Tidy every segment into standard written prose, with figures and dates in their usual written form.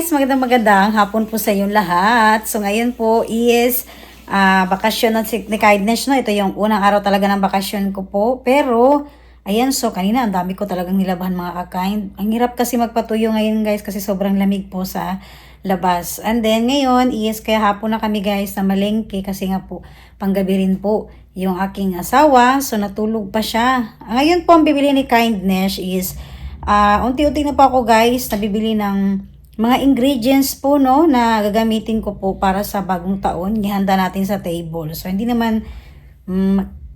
guys, magandang hapon po sa inyong lahat. So ngayon po is bakasyon ni Kindness, no? Ito yung unang araw talaga ng bakasyon ko po. Pero, ayan, so kanina ang dami ko talagang nilabahan mga ka-kind. Ang hirap kasi magpatuyo ngayon guys kasi sobrang lamig po sa labas. And then ngayon is kaya hapon na kami guys na malengke kasi nga po panggabi rin po yung aking asawa. So natulog pa siya. Ngayon po ang bibili ni Kindness is unti-unti na po ako guys nabibili ng mga ingredients po no na gagamitin ko po para sa bagong taon. Ihanda natin sa table. So hindi naman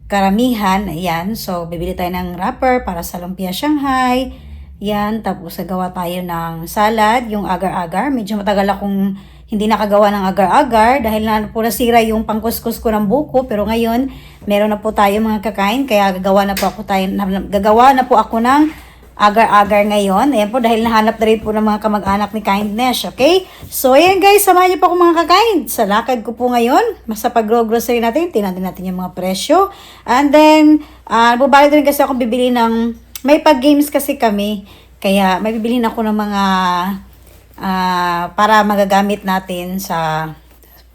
karamihan. Ayan. So bibili tayo ng wrapper para sa lumpia Shanghai. Yan. Tapos gagawa tayo ng salad. Yung agar-agar. Medyo matagal akong hindi nakagawa ng agar-agar dahil na po nasira yung pangkuskus ko ng buko. Pero ngayon meron na po tayo mga kakain. Kaya gagawa na po ako ng agar-agar ngayon. Ayan po, dahil nahanap na rin po ng mga kamag-anak ni Kindness. Okay? So, ayan guys, samahan niyo po ako mga kakain. Sa lakad ko po ngayon, sa pag-grocery natin, tingnan natin yung mga presyo. And then, bubalik rin kasi ako bibili ng, may pag-games kasi kami. Kaya, may bibilhin ako ng mga, para magagamit natin sa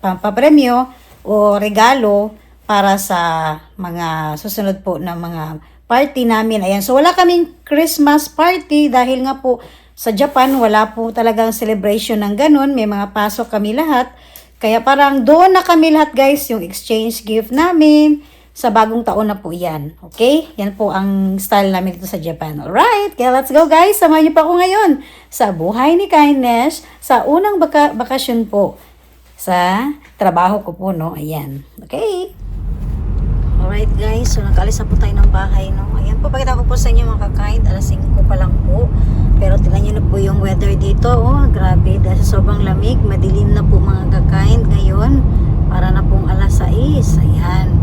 pampapremyo o regalo para sa mga susunod po na mga party namin. Ayan. So, wala kaming Christmas party dahil nga po sa Japan, wala po talagang celebration ng ganun. May mga pasok kami lahat. Kaya parang doon na kami lahat guys, yung exchange gift namin. Sa bagong taon na po yan. Okay? Yan po ang style namin dito sa Japan. Alright? Kaya let's go guys. Samahan niyo pa ako ngayon sa buhay ni Kindness sa unang bakasyon po sa trabaho ko po, no? Ayan. Okay? Alright guys, so nakaalis na po tayo ng bahay, no? Ayan po, pakita ko po sa inyo mga kakain, alas 5 pa lang po. Pero tingnan nyo na po yung weather dito, oh, grabe, dahil sa sobrang lamig, madilim na po mga kakain ngayon. Para na pong alas 6, ayan.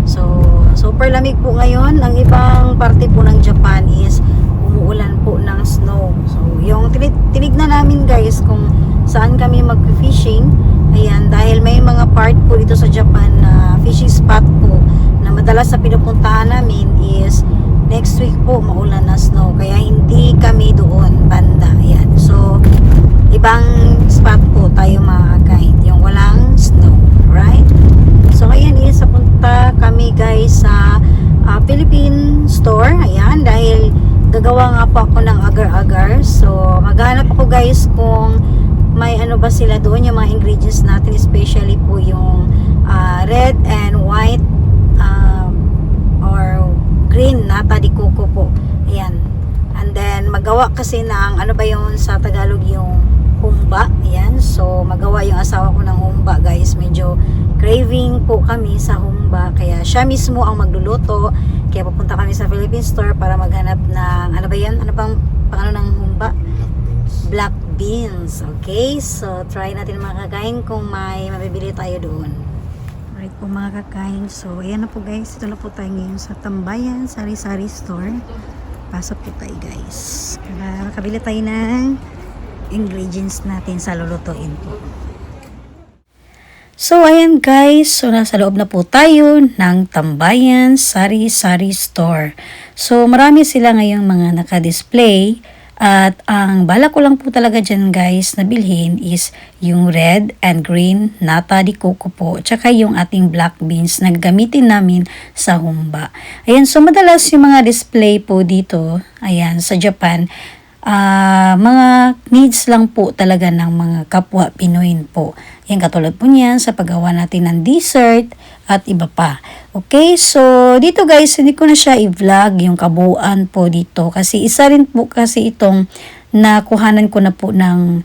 So, super lamig po ngayon. Ang ibang parte po ng Japan is umuulan po ng snow. So, yung tinignan namin guys kung saan kami mag-fishing. Ayan, dahil may mga part po dito sa Japan na fishing spot po na madalas na pinupuntahan namin is next week po maulan na snow. Kaya hindi kami doon banda. Ayan. So, ibang spot po tayo makakain. Yung walang snow. Right? So, ayan is punta kami guys sa Philippine store. Ayan. Dahil gagawa nga po ako ng agar-agar. So, maghanap ako guys kung may ano ba sila doon, yung mga ingredients natin, especially po yung red and white or green nata di coco po. Ayan. And then magawa kasi ng ano ba yun sa Tagalog, yung humba. Ayan. So magawa yung asawa ko ng humba guys. Medyo craving po kami sa humba. Kaya siya mismo ang magluluto. Kaya pupunta kami sa Philippine store para maghanap ng ano ba yan? Ano bang pangano ng humba? Black beans. Okay, so try natin mga kakain kung may mabibili tayo doon. Alright po mga kakain. So ayan na po guys. Ito na po tayo ngayon sa Tambayan Sari-Sari Store. Pasok po tayo guys. Para makabili tayo ng ingredients natin sa lulutuin po. So ayan guys. So nasa loob na po tayo ng Tambayan Sari-Sari Store. So marami sila ngayong mga naka-display. At ang bala ko lang po talaga dyan guys na bilhin is yung red and green nata di coco po. Tsaka yung ating black beans na gamitin namin sa humba. Ayan, so madalas yung mga display po dito, ayan, sa Japan, mga needs lang po talaga ng mga kapwa Pinoy po. Yan, katulad po niyan sa paggawa natin ng dessert at iba pa. Okay, so dito guys, hindi ko na siya i-vlog yung kabuuan po dito kasi isa rin po kasi itong nakuhanan ko na po ng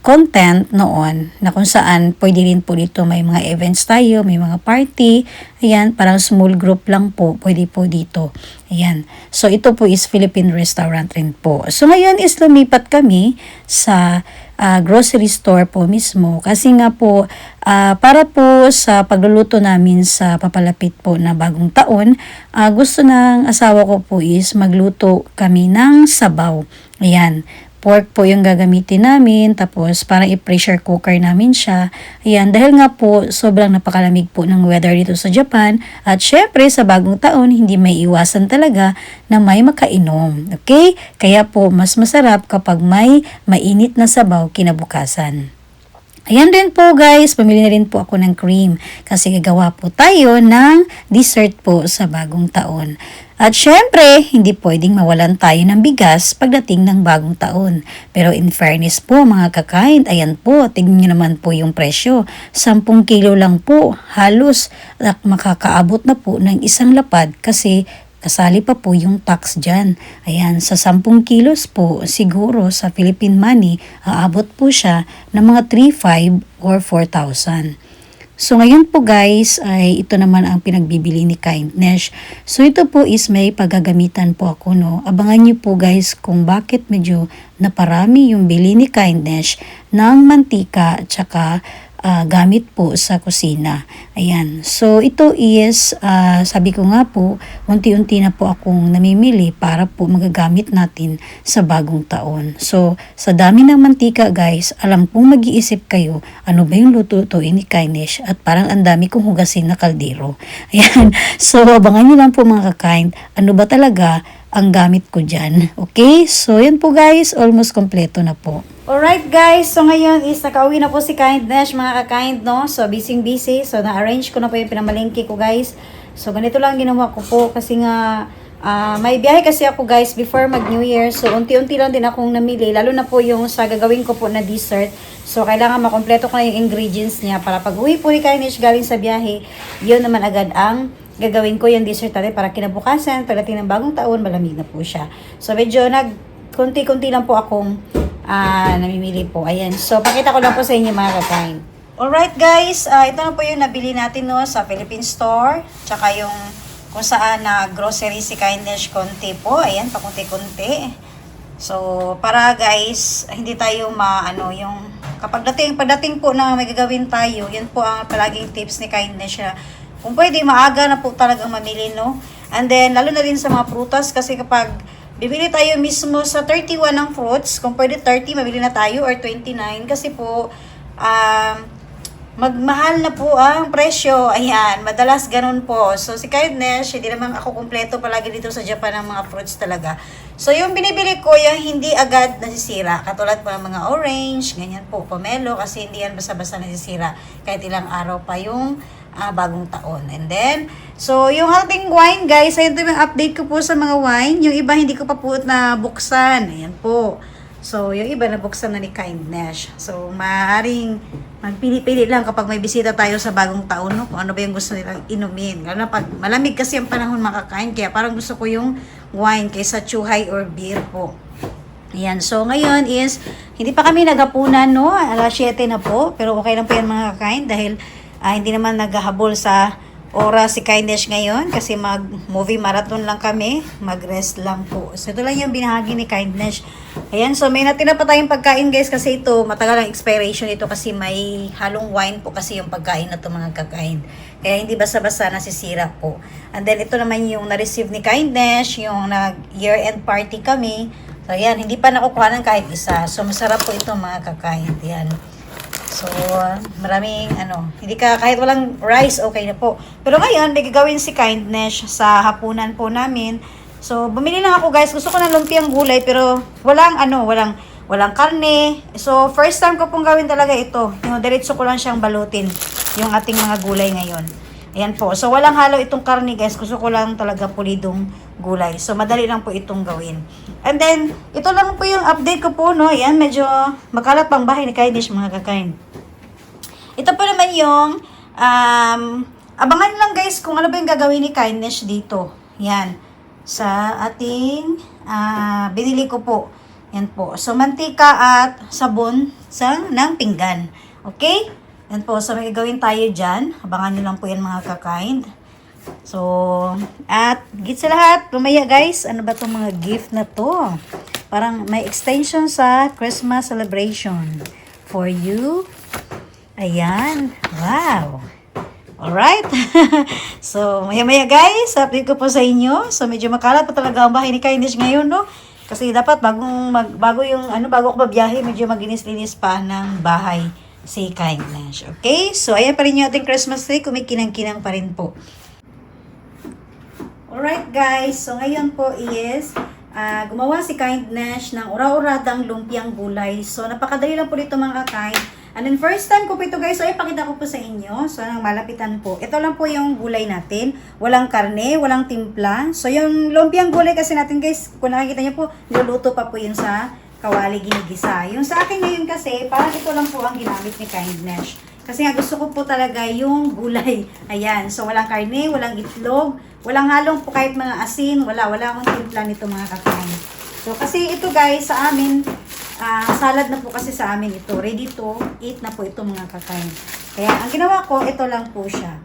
content noon na kung saan pwede rin po dito may mga events tayo, may mga party. Ayan, parang small group lang po, pwede po dito. Ayan, so ito po is Philippine restaurant rin po. So ngayon is lumipat kami sa grocery store po mismo kasi nga po para po sa pagluluto namin sa papalapit po na bagong taon, gusto ng asawa ko po is magluto kami ng sabaw. Ayan, pork po yung gagamitin namin, tapos parang i-pressure cooker namin siya. Ayan, dahil nga po sobrang napakalamig po ng weather dito sa Japan, at syempre sa bagong taon, hindi may iwasan talaga na may makainom. Okay? Kaya po mas masarap kapag may mainit na sabaw kinabukasan. Ayan din po guys, pamili na rin po ako ng cream kasi gagawa po tayo ng dessert po sa bagong taon. At syempre, hindi pwedeng mawalan tayo ng bigas pagdating ng bagong taon. Pero in fairness po mga kakain, ayan po, tignan nyo naman po yung presyo. 10 kilo lang po, halos makakaabot na po ng isang lapad kasi kasali pa po yung tax dyan. Ayan, sa 10 kilos po, siguro sa Philippine money, aabot po siya ng mga 3,500 or 4,000. So ngayon po guys, ay ito naman ang pinagbibili ni Kindness. So ito po is may paggagamitan po ako, no. Abangan niyo po guys kung bakit medyo naparami yung bili ni Kindness ng mantika at saka gamit po sa kusina. Ayan. So, ito is, sabi ko nga po, unti-unti na po akong namimili para po magagamit natin sa bagong taon. So, sa dami ng mantika guys, alam kong mag-iisip kayo, ano ba yung lutuin ni Kindness at parang ang dami kong hugasin na kaldero. Ayan. So, abangan nyo lang po mga kakain, ano ba talaga ang gamit ko dyan. Okay? So, yan po guys, almost kompleto na po. Alright guys, so ngayon is nakauwi na po si Kindness, mga ka-kind, no? So busy. So na-arrange ko na po yung pinamalingki ko guys. So ganito lang ginawa ko po kasi nga may biyahe kasi ako guys before mag New Year. So unti-unti lang din akong namili, lalo na po yung sa gagawin ko po na dessert. So kailangan makompleto ko na yung ingredients niya para pag uwi po ni Kindness galing sa biyahe, yun naman agad ang gagawin ko yung dessert natin para kinabukasan, pagdating ng bagong taon, malamig na po siya. So medyo konti-konti lang po akong namimili po. Ayan. So, pakita ko lang po sa inyo mga kakain. Alright guys, ito na po yung nabili natin no, sa Philippine Store. Tsaka yung kung saan na grocery si Kindness konti po. Ayan, pakunti-kunti. So, para guys, hindi tayo yung pagdating po na may gagawin tayo, yun po ang palaging tips ni Kindness siya. Kung pwede, maaga na po talagang mamili, no? And then, lalo na rin sa mga prutas kasi kapag bibili tayo mismo sa 31 ng fruits. Kung pwede 30, mabili na tayo or 29. Kasi po, magmahal na po ang presyo. Ayan, madalas ganun po. So, si Kindness, hindi naman ako kumpleto palagi dito sa Japan ng mga fruits talaga. So, yung binibili ko, yung hindi agad nasisira. Katulad po ng mga orange, ganyan po, pomelo, kasi hindi yan basta-basta nasisira. Kahit ilang araw pa yung bagong taon. And then, so, yung ating wine, guys, ayun yung update ko po sa mga wine. Yung iba, hindi ko pa po na buksan. Ayan po. So, yung iba, nabuksan na ni Kindness. So, maaaring magpili-pili lang kapag may bisita tayo sa bagong taon, no? Kung ano ba yung gusto nilang inumin. Lalo na pag malamig kasi ang panahon makakain. Kaya parang gusto ko yung wine kaysa chuhay or beer po. Ayan. So, ngayon is, hindi pa kami naghapunan, no? Alas 7 na po. Pero okay lang po yan mga kakain dahil hindi naman naghahabol sa oras si Kindness ngayon kasi mag-movie marathon lang kami, mag-rest lang po. So, ito lang yung binahagi ni Kindness. Ayan, so may natina pa tayong pagkain guys kasi ito, matagal ang expiration ito kasi may halong wine po kasi yung pagkain na ito mga kakain. Kaya hindi basta-basta nasisira po. And then, ito naman yung na-receive ni Kindness, yung nag-year-end party kami. So, ayan, hindi pa nakukuha ng kahit isa. So, masarap po ito mga kakain. Ayan. So, maraming hindi kahit walang rice, okay na po. Pero ngayon, may gagawin si Kindness sa hapunan po namin. So, bumili lang ako guys. Gusto ko ng lumpiang gulay, pero walang karne. So, first time ko pong gawin talaga ito. Yung diretso ko lang siyang balutin, yung ating mga gulay ngayon. Ayan po. So, walang halo itong karne guys. Gusto ko lang talaga pulidong gulay. So, madali lang po itong gawin. And then, ito lang po yung update ko po, no. Ayan, medyo makalat pang bahay ni Kindness mga kakain. Ito po naman yung, abangan lang guys kung ano ba yung gagawin ni Kindness dito. Yan. Sa ating, binili ko po. Yan po. So, mantika at sabon ng pinggan. Okay? Yan po. So, may gagawin tayo dyan. Abangan nyo lang po yan mga kakain. So, at git sa lahat, lumaya guys, ano ba itong mga gift na to? Parang may extension sa Christmas celebration for you. Ayan. Wow. Alright. So, maya-maya guys, update ko po sa inyo. So, medyo makalat pa talaga ang bahay ni Kindness ngayon, no? Kasi dapat bago ako babiyahe, medyo maginis-linis pa ng bahay si Kindness. Okay? So, ayan pa rin yung ating Christmas tree. Kumikinang-kinang pa rin po. Alright guys, so ngayon po is gumawa si Kindness ng ura-uradang lumpiang gulay. So napakadali lang po dito mga kind. And then first time ko po ito guys, so ipakita ko po sa inyo. So nang malapitan po. Ito lang po yung gulay natin. Walang karne, walang timpla. So yung lumpiang gulay kasi natin guys, kung nakikita niyo po, niluluto pa po yun sa kawali ginigisa. Yung sa akin ngayon kasi, parang ito lang po ang ginamit ni Kindness. Kasi nga gusto ko po talaga yung gulay. Ayan. So walang karne, walang itlog, walang halong po kahit mga asin, wala akong timpla nito mga kakain. So kasi ito guys sa amin, salad na po kasi sa amin ito. Ready to eat na po ito mga kakain. Kaya ang ginawa ko, ito lang po siya.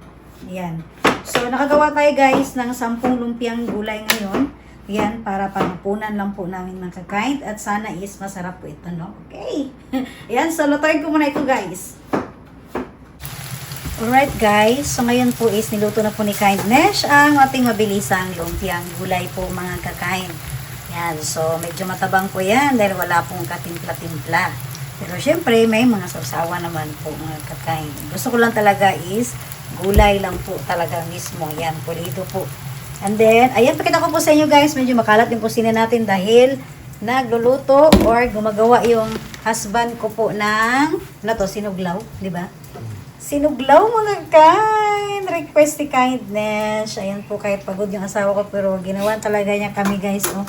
Ayan. So nakagawa tayo guys ng 10 lumpiang gulay ngayon. Ayan, para pangpunan lang po namin mga kakain. At sana is masarap po ito, no? Okay. Ayan, so lutuin ko muna ito guys. Alright guys, so ngayon po is niluto na po ni Kindness ang ating mabilisang lumpiang gulay po mga kakain. Yan, so medyo matabang po yan dahil wala pong katimpla-timpla. Pero syempre may mga sausawa naman po mga kakain. Gusto ko lang talaga is gulay lang po talaga mismo. Yan, pulido po. And then, ayan, pakita ko po sa inyo guys, medyo makalat yung kusina natin dahil nagluluto or gumagawa yung husband ko po ng, sinuglaw, di ba? Sinuglaw mga kind. Request ni Kindness. Ayan po, kahit pagod yung asawa ko, pero ginawa talaga niya kami guys. Oh.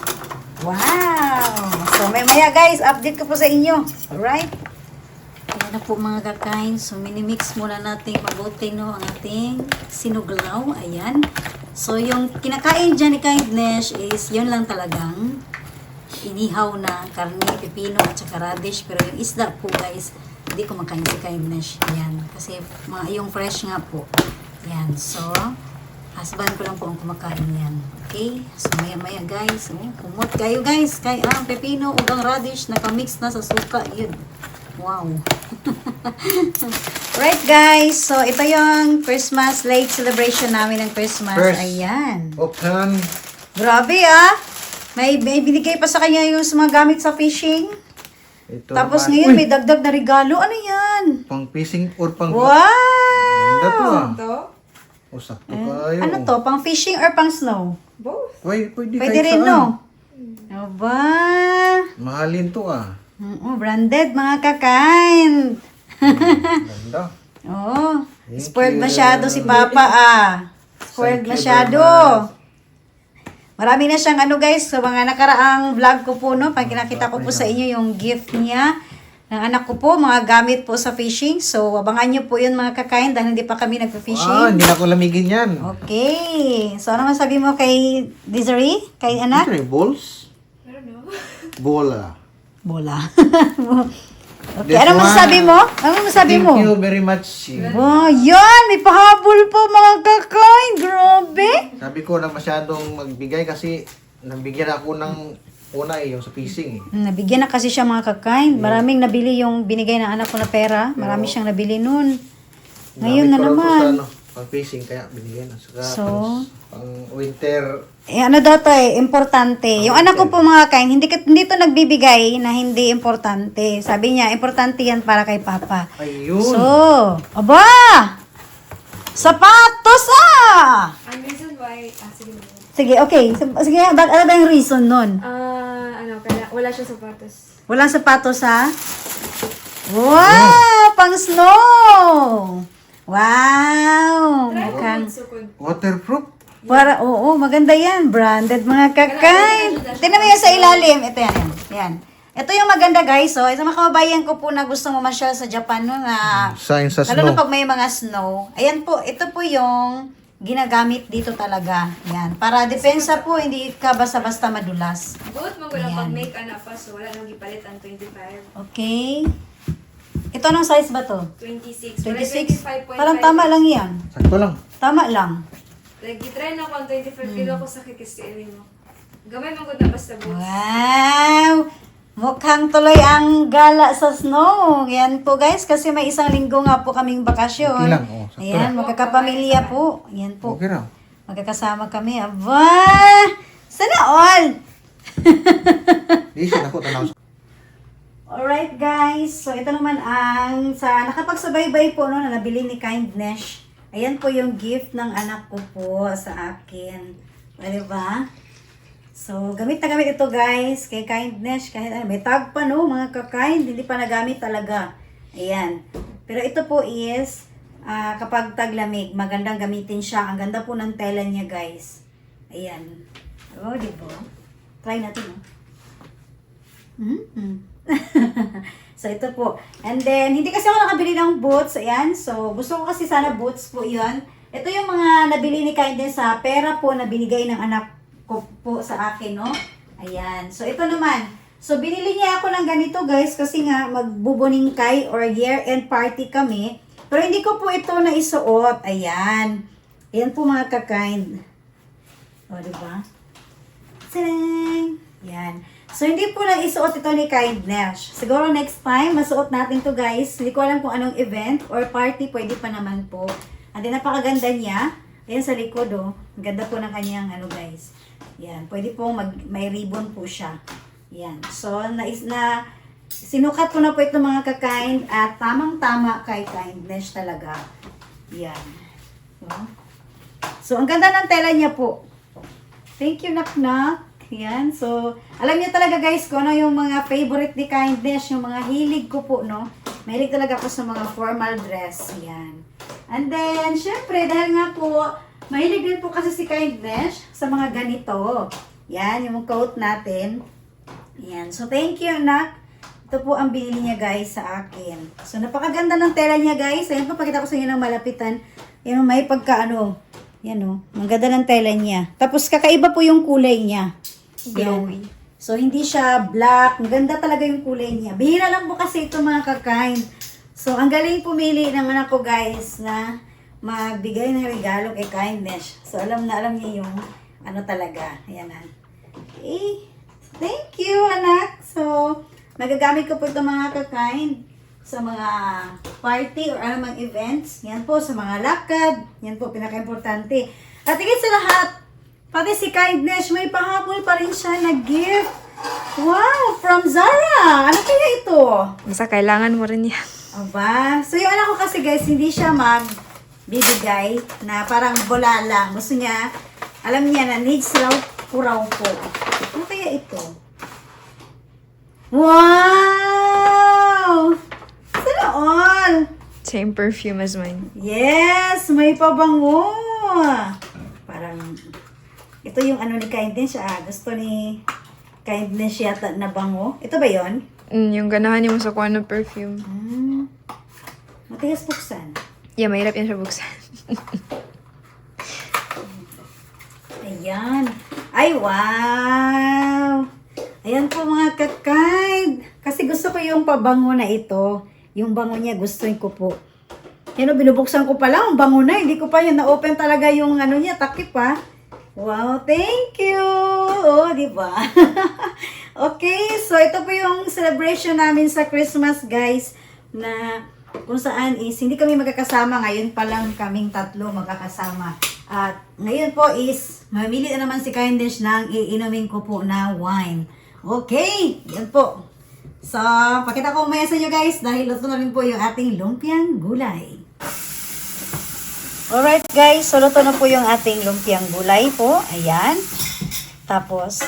Wow! So, maya guys, update ko po sa inyo. Alright? Ayan na po mga kakain. So, minimix muna natin mabuti no, ang ating sinuglaw. Ayan. So, yung kinakain dyan ni Kindness is yun lang talagang inihaw na karne, pipino at saka radish. Pero yung isda po guys, hindi ko makain si Kindness. Yan. Kasi yung fresh nga po. Yan. So, husband ko lang po ang kumakain yan. Okay? So, maya-maya guys. Kumot kayo guys. Kaya ang pepino o ang radish nakamix na sa suka. Yun. Wow. Right guys. So, ito yung Christmas late celebration namin ng Christmas. First. Ayan. Open. Grabe May binigay pa sa kanya yung mga gamit sa fishing. Ito Tapos naman. ngayon may dagdag na regalo. Ano yan? Pang fishing or pang... Wow! Ganda to O, sakto kayo. Ano to? Pang fishing or pang snow? Pwede Pwede kahit rin, saan. no? Aba! Mahalin to Branded, mga kakain. Ganda. Oh, Thank spoiled you. masyado si Papa Spoiled Thank you masyado. very much. Marami na siyang guys, sa mga nakaraang vlog ko po, no? Pag kinakita ko po sa inyo yung gift niya ng anak ko po, mga gamit po sa fishing. So, abangan nyo po yun mga kakain dahil hindi pa kami nagpa-fishing. Hindi na ako lamigin yan. Okay. So, ano masabi mo kay Desiree? Kay anak? Ito balls? I don't know. Bola. Bola. Okay, This ano one. masabi mo? Ano masabi mo? Thank you very much. Wow, yan! May pahabol po mga kakain. Grabe! Sabi ko na masyadong magbigay kasi nabigyan ako ng una yung sa fishing. Nabigyan na kasi siya mga kakain. Maraming nabili yung binigay ng anak ko na pera. Marami siyang nabili nun. Ngayon na Gamit ko lang to naman. Sa, pang fishing kaya binigyan. Saka So? pang winter. Ano daw to importante. Yung anak ko po mga kain, hindi to nagbibigay na hindi importante. Sabi niya, importante yan para kay Papa. Ayun. So, aba! Sapatos Ang reason why, sige mo. Sige, okay. Sige, ano ba yung reason nun? Wala siya sapatos. Walang sapatos Wow! Pang snow! Wow! Mukhang... Waterproof. Oo, maganda yan. Branded mga kakain. Tingnan mo yan sa ilalim. Ito yan. Yan. Ito yung maganda guys. So, isang mga kababayan ko po na gusto mo masyal sa Japan no, na Sign sa lalo snow. na pag may mga snow. Ayan po, ito po yung ginagamit dito talaga. Yan. Para depensa po, hindi ka basta-basta madulas. Both mo lang pag-make pa, so wala nang gipalit ang 25. Okay. Ito anong size ba to? 26. 26? 25.5. Parang tama lang yan. Sakto lang. Tama lang. Try na ko ang 25 kilo ko sa kikistiilin mo. Gamay man ko na basta boss. Wow! Mukhang tuloy ang gala sa snow. Yan po guys, kasi may isang linggo nga po kaming bakasyon. Okay lang, sakto Ayan, lang. magkakapamilya po. Yan po. Okay raw. Magkakasama kami. Aba! Sana all! Di siya nako tanaw. Alright guys, so ito naman ang sa nakapagsubaybay po no, na nabili ni Kindness. Ayan po yung gift ng anak ko po sa akin. O, diba? So, gamit na gamit ito guys kay Kindness. Kahit may tag pa no, mga ka-kind, hindi pa nagamit talaga. Ayan. Pero ito po is, kapag taglamig, magandang gamitin siya. Ang ganda po ng tela niya guys. Ayan. O, diba? Try natin So, ito po. And then, hindi kasi ako nakabili ng boots. Ayan. So, gusto ko kasi sana boots po yun. Ito yung mga nabili ni Kindness sa pera po na binigay ng anak ko po sa akin, no? Ayan. So, ito naman. So, binili niya ako ng ganito, guys, kasi nga magbubuningkay or year-end party kami. Pero hindi ko po ito naisuot. Ayan. Ayan po mga ka-kind. O, diba? Tadang! Ayan. So, hindi po lang isuot ito ni Kindness. Siguro next time, masuot natin to guys. Hindi ko alam kung anong event or party, pwede pa naman po. At napakaganda niya. Ayan sa likod, oh. Ang ganda po ng kanyang, guys. Yan. Pwede po may ribbon po siya. Yan. So, sinukat ko na po ito mga ka-kind at tamang-tama kay Kindness talaga. Yan. So, ang ganda ng tela niya po. Thank you, Nak-Nak. Yan. So, alam niyo talaga guys kung ano yung mga favorite ni Kindness, yung mga hilig ko po, no? Mahilig talaga ako sa mga formal dress. Yan. And then, syempre, dahil nga po, mahilig din po kasi si Kindness sa mga ganito. Yan, yung coat natin. Yan. So, thank you, anak. Ito po ang binili niya, guys, sa akin. So, napakaganda ng tela niya, guys. Ayan po, pakita ko sa inyo ng malapitan. Yan, may pagka-ano. Yan, oh. Ang ganda ng tela niya. Tapos, kakaiba po yung kulay niya. Glowy. So, hindi siya black. Ang ganda talaga yung kulay niya. Bihira lang po kasi ito, mga ka-kind. So, ang galing pumili ng anak ko, guys, na magbigay ng regalo kay Kindness. So, alam niya yung ano talaga. Ayan na. Okay. Thank you, anak. So, magagamit ko po ito mga ka-kind sa mga party or anumang events. Yan po, sa mga lakad. Yan po, pinaka-importante. At higit sa lahat, pati si Kindness, may pahabol pa rin siya na gift. Wow, from Zara. Ano kaya ito? Basta kailangan mo rin yan. Aba, so yung anak ko kasi guys, hindi siya magbibigay na parang bola lang. Gusto niya, alam niya na needs raw po. Ano kaya ito? Wow! Sana all! Same perfume as mine. Yes! May pabango! Parang, ito yung ano ni Kindness siya. Gusto ni Kindness yata na bango. Ito ba yon? Yung ganahan niyo sa kuha ng perfume. Matigas buksan. Yeah, mahirap yan siya buksan. Ayan. Ay, wow! Ayan po mga ka-kind. Kasi gusto ko yung pabango na ito. Yung bango niya, gusto ko po. Yan o, binubuksan ko pa lang. Ang bango na. Hindi ko pa yun na-open talaga yung ano niya. Takip pa. Wow, thank you! Oh, di ba? Okay, so ito po yung celebration namin sa Christmas, guys. Na kung saan is hindi kami magkakasama. Ngayon pa lang kaming tatlo magkakasama. At ngayon po is mamili na naman si Kindness ng iinumin ko po na wine. Okay, yan po. So, pakita ko umaya sa inyo guys dahil luto na rin po yung ating lumpiang gulay. Alright guys, so luto na po yung ating lumpiang gulay po. Ayan. Tapos,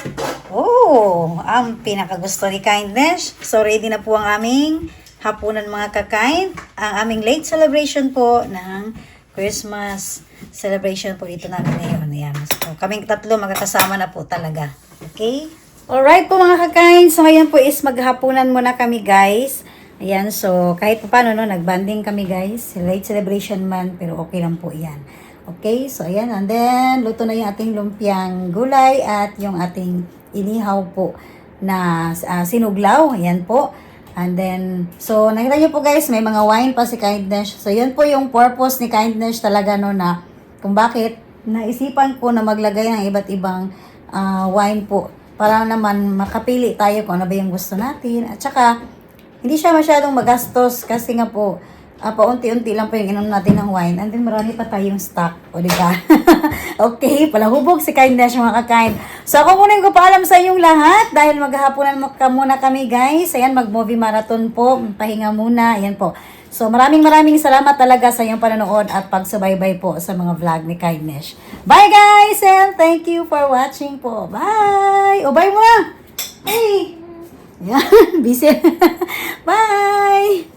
ang pinakagusto ni Kindness. So, ready na po ang aming hapunan mga ka-kind. Ang aming late celebration po ng Christmas celebration po dito namin ngayon. Ayan. So, kaming tatlo magkakasama na po talaga. Okay? Alright po mga ka-kind. So, ngayon po is maghapunan muna kami guys. Ayan. So, kahit pa paano, no, nagbanding kami guys. Late celebration man, pero okay lang po yan. Okay? So, ayan. And then, luto na yung ating lumpiang gulay at yung ating inihaw po na sinuglaw. Ayan po. And then, so, nakita nyo po guys, may mga wine pa si Kindness. So, yun po yung purpose ni Kindness talaga, no, na kung bakit naisipan ko na maglagay ng iba't ibang wine po. Para naman makapili tayo kung ano ba yung gusto natin. At saka, hindi siya masyadong magastos kasi nga po, paunti-unti lang po yung inom natin ng wine. And then marami pa tayong stock. O, diba? Okay, palahubog si Kindness mga ka-kind. So ako muna yung paalam sa inyong lahat dahil maghahaponan muna kami guys. Ayan, mag-movie marathon po. Pahinga muna. Ayan po. So maraming salamat talaga sa iyong panonood at pagsubaybay po sa mga vlog ni Kindness. Bye guys and thank you for watching po. Bye! O, bye muna! Hey! Yan, busy. Bye!